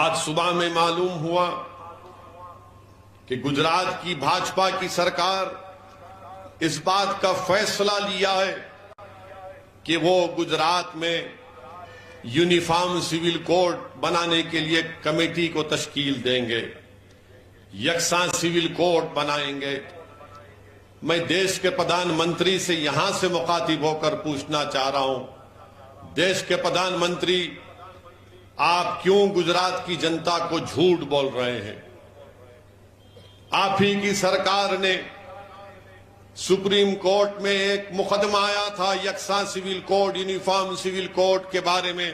आज सुबह में मालूम हुआ कि गुजरात की भाजपा की सरकार इस बात का फैसला लिया है कि वो गुजरात में यूनिफॉर्म सिविल कोड बनाने के लिए कमेटी को तश्कील देंगे, यकसा सिविल कोड बनाएंगे। मैं देश के प्रधानमंत्री से यहां से मुखातिब होकर पूछना चाह रहा हूं, देश के प्रधानमंत्री, आप क्यों गुजरात की जनता को झूठ बोल रहे हैं? आप ही की सरकार ने सुप्रीम कोर्ट में एक मुकदमा आया था यकसा civil code, uniform civil code के बारे में,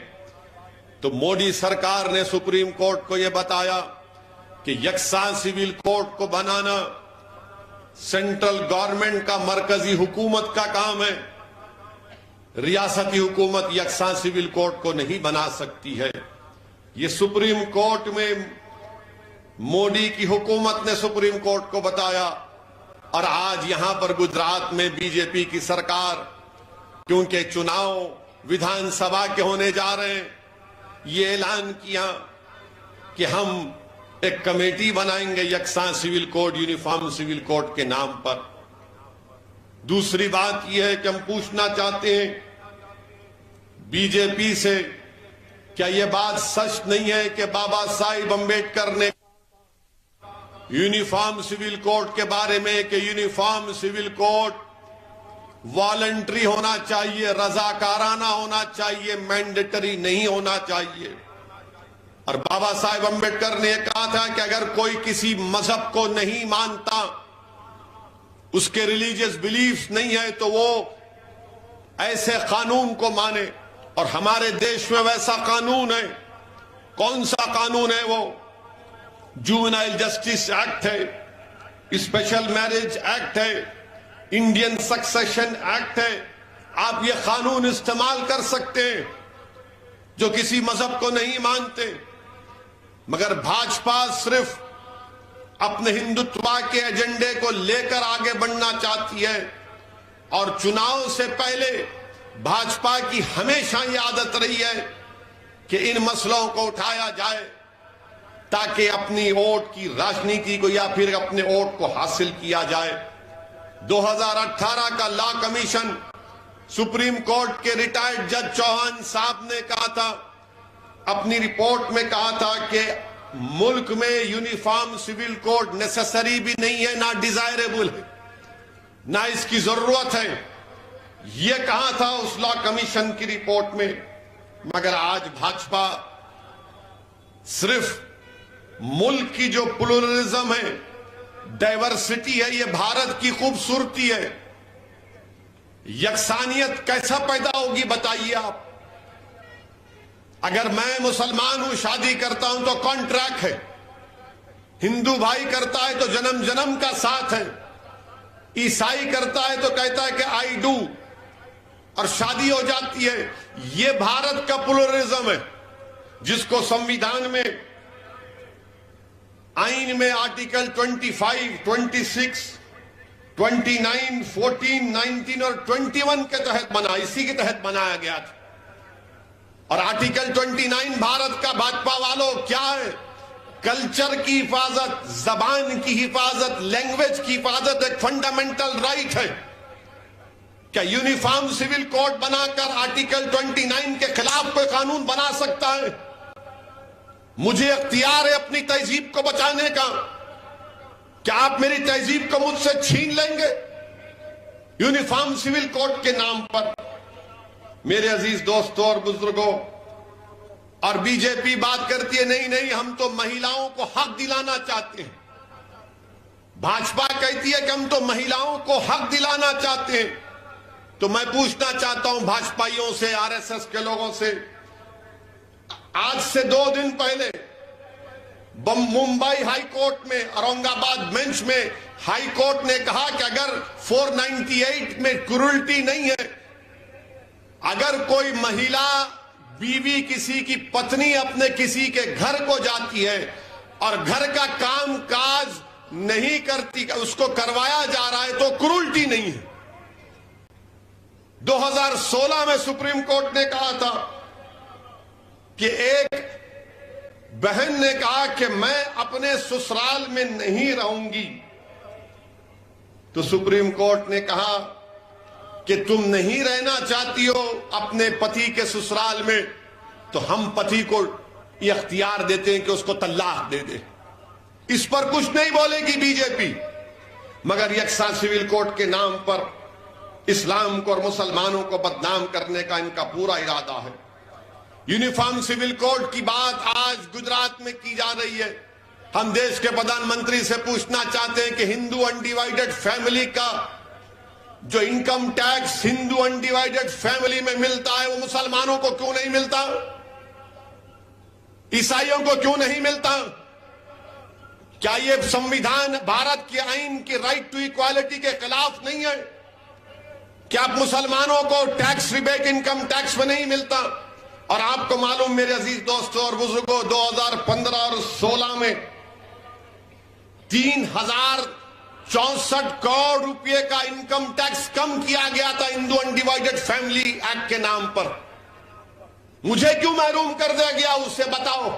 तो मोदी सरकार ने सुप्रीम कोर्ट को यह बताया कि यकसा सिविल कोड को बनाना सेंट्रल गवर्नमेंट का, मरकजी हुकूमत का काम है। रियासती हुकूमत यकसा सिविल कोड को नहीं बना सकती है। ये सुप्रीम कोर्ट में मोदी की हुकूमत ने सुप्रीम कोर्ट को बताया, और आज यहां पर गुजरात में बीजेपी की सरकार, क्योंकि चुनाव विधानसभा के होने जा रहे हैं, ये ऐलान किया कि हम एक कमेटी बनाएंगे यकसा civil code, uniform civil code के नाम पर। दूसरी बात यह है कि हम पूछना चाहते हैं बीजेपी से, क्या यह बात सच नहीं है कि बाबा साहिब अम्बेडकर ने यूनिफॉर्म सिविल कोड के बारे में कि यूनिफॉर्म सिविल कोड वॉलंटरी होना चाहिए, रजाकाराना होना चाहिए, मैंडेटरी नहीं होना चाहिए। और बाबा साहिब अम्बेडकर ने कहा था कि अगर कोई किसी मजहब को नहीं मानता, उसके रिलीजियस बिलीफ्स नहीं है, तो वो ऐसे कानून को माने। और हमारे देश में वैसा कानून है। कौन सा कानून है वो? जुवेनाइल जस्टिस एक्ट है, स्पेशल मैरिज एक्ट है, इंडियन सक्सेशन एक्ट है। आप ये कानून इस्तेमाल कर सकते हैं जो किसी मजहब को नहीं मानते। मगर भाजपा सिर्फ अपने हिंदुत्व के एजेंडे को लेकर आगे बढ़ना चाहती है, और चुनाव से पहले भाजपा की हमेशा ये आदत रही है कि इन मसलों को उठाया जाए ताकि अपनी वोट की राजनीति को या फिर अपने वोट को हासिल किया जाए। 2018 का लॉ कमीशन, सुप्रीम कोर्ट के रिटायर्ड जज चौहान साहब ने कहा था, अपनी रिपोर्ट में कहा था कि मुल्क में यूनिफॉर्म सिविल कोड नेसेसरी भी नहीं है, ना डिजायरेबल है, ना इसकी जरूरत है। यह कहा था उस लॉ कमीशन की रिपोर्ट में। मगर आज भाजपा सिर्फ मुल्क की जो प्लुरलिज्म है, डाइवर्सिटी है, ये भारत की खूबसूरती है। यकसानियत कैसा पैदा होगी बताइए आप? अगर मैं मुसलमान हूं, शादी करता हूं तो कॉन्ट्रैक्ट है, हिंदू भाई करता है तो जन्म जन्म का साथ है, ईसाई करता है तो कहता है कि आई डू, और शादी हो जाती है। यह भारत का प्लुरलिज्म है, जिसको संविधान में, आइन में आर्टिकल 25, 26, 29, 14, 19 और 21 के तहत बना, इसी के तहत बनाया गया था। और आर्टिकल 29 भारत का भाजपा वालों क्या है? कल्चर की हिफाजत, जबान की हिफाजत, लैंग्वेज की हिफाजत एक फंडामेंटल राइट है। क्या यूनिफॉर्म सिविल कोड बनाकर आर्टिकल 29 के खिलाफ कोई कानून बना सकता है? मुझे इख्तियार है अपनी तहजीब को बचाने का। क्या आप मेरी तहजीब को मुझसे छीन लेंगे यूनिफॉर्म सिविल कोड के नाम पर? मेरे अजीज दोस्तों और बुजुर्गों, और बीजेपी बात करती है नहीं नहीं हम तो महिलाओं को हक दिलाना चाहते हैं। भाजपा कहती है कि हम तो महिलाओं को हक दिलाना चाहते हैं। तो मैं पूछना चाहता हूं भाजपाइयों से, आरएसएस के लोगों से, आज से 2 दिन पहले मुंबई हाई कोर्ट में, औरंगाबाद बेंच में हाई कोर्ट ने कहा कि अगर 498 में क्रूरल्टी नहीं है, अगर कोई महिला बीवी किसी की पत्नी अपने किसी के घर को जाती है और घर का काम काज नहीं करती, उसको करवाया जा रहा है, तो क्रूरल्टी नहीं है। 2016 में सुप्रीम कोर्ट ने कहा था कि एक बहन ने कहा कि मैं अपने ससुराल में नहीं रहूंगी, तो सुप्रीम कोर्ट ने कहा कि तुम नहीं रहना चाहती हो अपने पति के ससुराल में, तो हम पति को यह अख्तियार देते हैं कि उसको तलाक दे दे। इस पर कुछ नहीं बोलेगी बीजेपी, मगर यकसा सिविल कोर्ट के नाम पर इस्लाम को और मुसलमानों को बदनाम करने का इनका पूरा इरादा है। यूनिफॉर्म सिविल कोड की बात आज गुजरात में की जा रही है। हम देश के प्रधानमंत्री से पूछना चाहते हैं कि हिंदू अनडिवाइडेड फैमिली का जो income tax Hindu undivided family में मिलता है, वो मुसलमानों को क्यों नहीं मिलता, ईसाइयों को क्यों नहीं मिलता? क्या ये संविधान भारत के आईन की राइट टू इक्वालिटी के खिलाफ नहीं है? क्या मुसलमानों को टैक्स रिबेट इनकम टैक्स में नहीं मिलता? और आपको मालूम मेरे अजीज दोस्तों और बुजुर्गों, 2015 और 16 में 3064 करोड़ रुपए का इनकम टैक्स कम किया गया था हिंदू अनडिवाइडेड फैमिली एक्ट के नाम पर। मुझे क्यों महरूम कर दिया गया, उससे बताओ।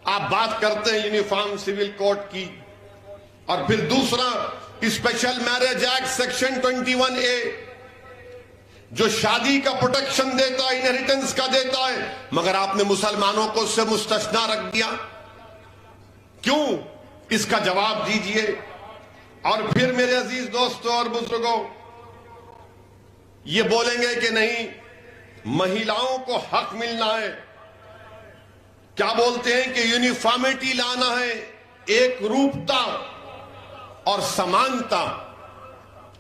आप बात करते हैं यूनिफॉर्म सिविल कोड की, और फिर दूसरा special marriage act section 21A जो शादी का प्रोटेक्शन देता है, इनहेरिटेंस का देता है, मगर आपने मुसलमानों को उससे मुस्तस्ना रख दिया। क्यों? इसका जवाब दीजिए। और फिर मेरे अजीज दोस्तों और बुजुर्गों, ये बोलेंगे कि नहीं महिलाओं को हक मिलना है। क्या बोलते हैं कि यूनिफॉर्मिटी लाना है, एक रूपता और समानता।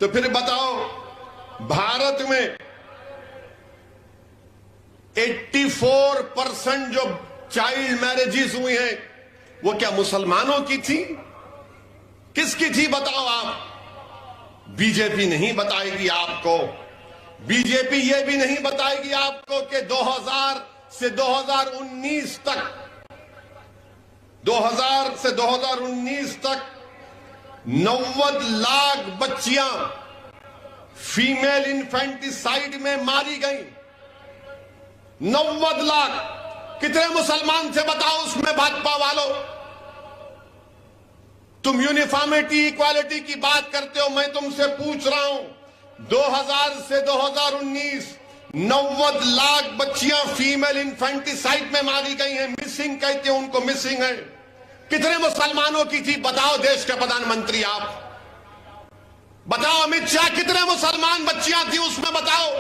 तो फिर बताओ, भारत में 84% जो चाइल्ड मैरिजेस हुई हैं, वो क्या मुसलमानों की थी? किसकी थी बताओ आप? बीजेपी नहीं बताएगी आपको। बीजेपी ये भी नहीं बताएगी आपको कि 2000 से 2019 तक 90 लाख बच्चियां फीमेल इन्फेंटिसाइड में मारी गई। 90 लाख। कितने मुसलमान थे बताओ उसमें भाजपा वालों? तुम यूनिफॉर्मिटी इक्वालिटी की बात करते हो, मैं तुमसे पूछ रहा हूं 2000 से 2019 90 लाख बच्चियां फीमेल इन्फेंटिसाइड में मारी गई हैं। मिसिंग कहते हैं उनको, मिसिंग है। कितने मुसलमानों की थी बताओ देश के प्रधानमंत्री आप? बताओ अमित शाह, कितने मुसलमान बच्चियां थी उसमें बताओ?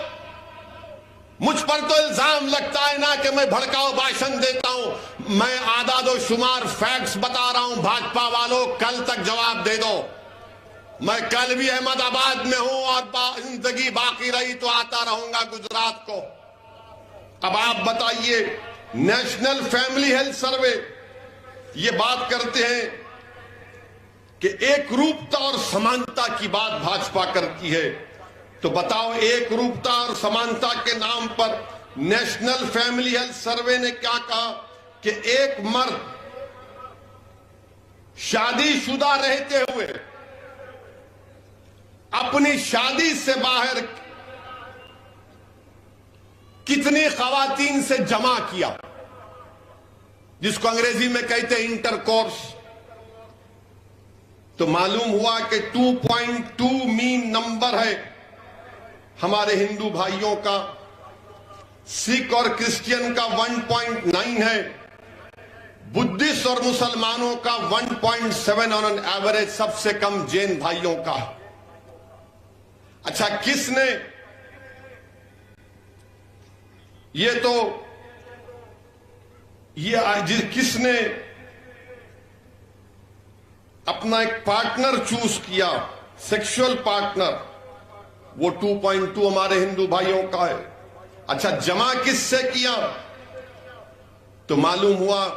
मुझ पर तो इल्जाम लगता है ना कि मैं भड़काऊ भाषण देता हूं। मैं आदादो शुमार फैक्ट्स बता रहा हूं। भाजपा वालों कल तक जवाब दे दो। मैं कल भी अहमदाबाद में हूं और जिंदगी बाकी रही तो आता रहूंगा गुजरात को। अब आप बताइए, नेशनल फैमिली हेल्थ सर्वे ये बात करते हैं कि एक रूपता और समानता की बात भाजपा करती है। तो बताओ, एक रूपता और समानता के नाम पर नेशनल फैमिली हेल्थ सर्वे ने क्या कहा कि एक मर्द शादीशुदा रहते हुए अपनी शादी से बाहर कितनी खवातीन से जमा किया, जिसको अंग्रेजी में कहते हैं इंटरकोर्स। तो मालूम हुआ कि 2.2 मीन नंबर है हमारे हिंदू भाइयों का, सिख और क्रिश्चियन का 1.9 है, बुद्धिस्ट और मुसलमानों का 1.7 ऑन एन एवरेज, सबसे कम जैन भाइयों का। अच्छा, किसने किसने अपना एक पार्टनर चूज किया, सेक्सुअल पार्टनर, वो 2.2 हमारे हिंदू भाइयों का है। अच्छा, जमा किससे किया? तो मालूम हुआ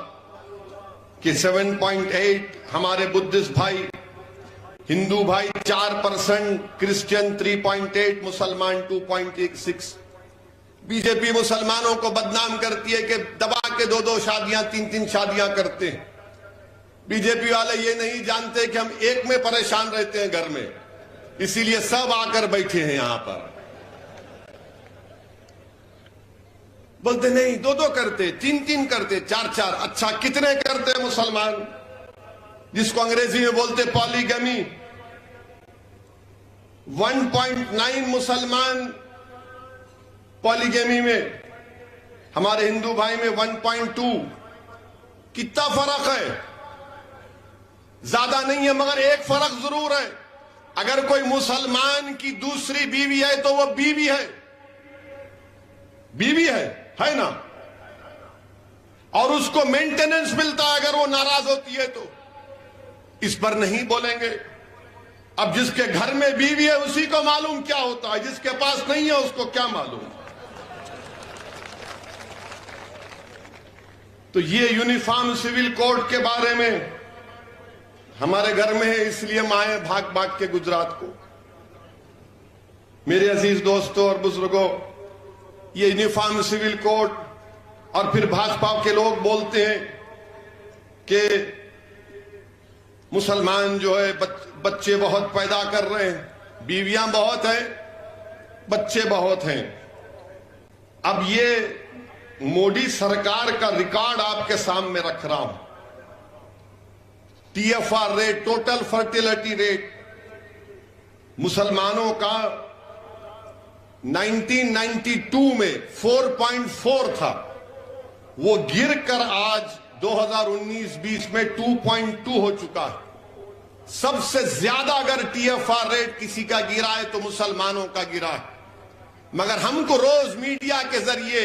कि 7.8 हमारे बुद्धिस्ट भाई, हिंदू भाई 4%, क्रिश्चियन 3.8, मुसलमान 2.86। बीजेपी मुसलमानों को बदनाम करती है कि दबा के 2-2 शादियां 3-3 शादियां करते हैं। बीजेपी वाले ये नहीं जानते कि हम एक में परेशान रहते हैं घर में, इसीलिए सब आकर बैठे हैं यहां पर। बोलते नहीं, दो दो करते, तीन तीन करते, चार चार। अच्छा, कितने करते मुसलमान, जिसको अंग्रेजी में बोलते पॉलीगमी? 1.9 मुसलमान पॉलीगमी में, हमारे हिंदू भाई में 1.2। कितना फर्क है? ज्यादा नहीं है, मगर एक फर्क जरूर है। अगर कोई मुसलमान की दूसरी बीवी है तो वो बीवी है, बीवी है ना, और उसको मेंटेनेंस मिलता है अगर वो नाराज होती है तो। इस पर नहीं बोलेंगे। अब जिसके घर में बीवी है उसी को मालूम क्या होता है, जिसके पास नहीं है उसको क्या मालूम। तो ये यूनिफॉर्म सिविल कोड के बारे में हमारे घर में है, इसलिए माए भाग भाग के गुजरात को। मेरे अजीज दोस्तों और बुजुर्गों, ये यूनिफॉर्म सिविल कोड, और फिर भाजपा के लोग बोलते हैं कि मुसलमान जो है बच्चे बहुत पैदा कर रहे हैं, बीवियां बहुत हैं, बच्चे बहुत हैं। अब ये मोदी सरकार का रिकॉर्ड आपके सामने रख रहा हूं। TFR rate, total fertility rate, मुसलमानों का 1992 में 4.4 था, वो गिरकर आज 2019-20 में 2.2 हो चुका है। सबसे ज्यादा अगर TFR रेट किसी का गिरा है तो मुसलमानों का गिरा है। मगर हमको रोज मीडिया के जरिए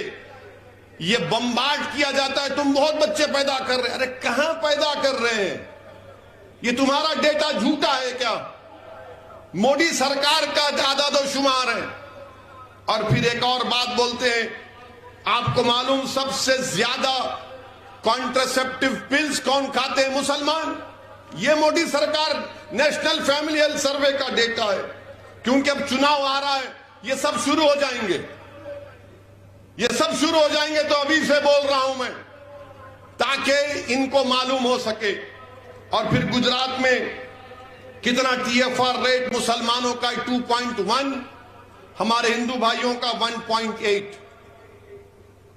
ये बम्बार्ड किया जाता है, तुम बहुत बच्चे पैदा कर रहे हैं। अरे कहां पैदा कर रहे हैं? ये तुम्हारा डेटा झूठा है क्या? मोदी सरकार का आदादोशुमार है। और फिर एक और बात बोलते हैं, आपको मालूम सबसे ज्यादा कॉन्ट्रासेप्टिव पिल्स कौन खाते हैं? मुसलमान। ये मोदी सरकार नेशनल फैमिली हेल्थ सर्वे का डेटा है। क्योंकि अब चुनाव आ रहा है, ये सब शुरू हो जाएंगे, ये सब शुरू हो जाएंगे। तो अभी से बोल रहा हूं मैं, ताकि इनको मालूम हो सके। और फिर गुजरात में कितना TFR रेट मुसलमानों का 2.1, हमारे हिंदू भाइयों का 1.8।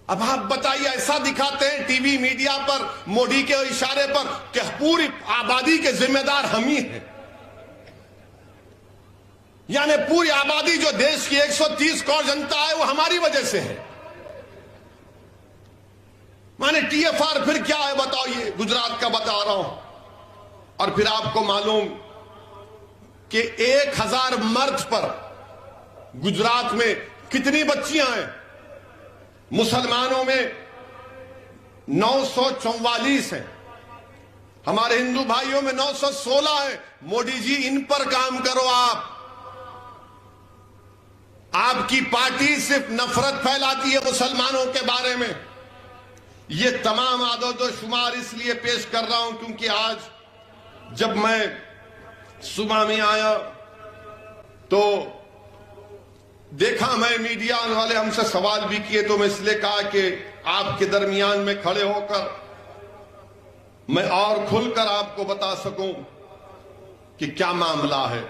अब आप बताइए, ऐसा दिखाते हैं टीवी मीडिया पर मोदी के इशारे पर कि पूरी आबादी के जिम्मेदार हम ही हैं। यानी पूरी आबादी जो देश की 130 करोड़ जनता है वो हमारी वजह से है। माने TFR फिर क्या है बताओ? ये गुजरात का बता रहा हूं। और फिर आपको मालूम कि 1000 मर्द पर गुजरात में कितनी बच्चियां हैं? मुसलमानों में 944 हैं, हमारे हिंदू भाइयों में 916 है। मोदी जी, इन पर काम करो। आपकी पार्टी सिर्फ नफरत फैलाती है मुसलमानों के बारे में। ये तमाम आदोशुमार इसलिए पेश कर रहा हूं क्योंकि आज जब मैं सुबह में आया तो देखा, मैं मीडिया वाले हमसे सवाल भी किए, तो मैं इसलिए कहा कि आपके दरमियान में खड़े होकर मैं और खुलकर आपको बता सकूं कि क्या मामला है।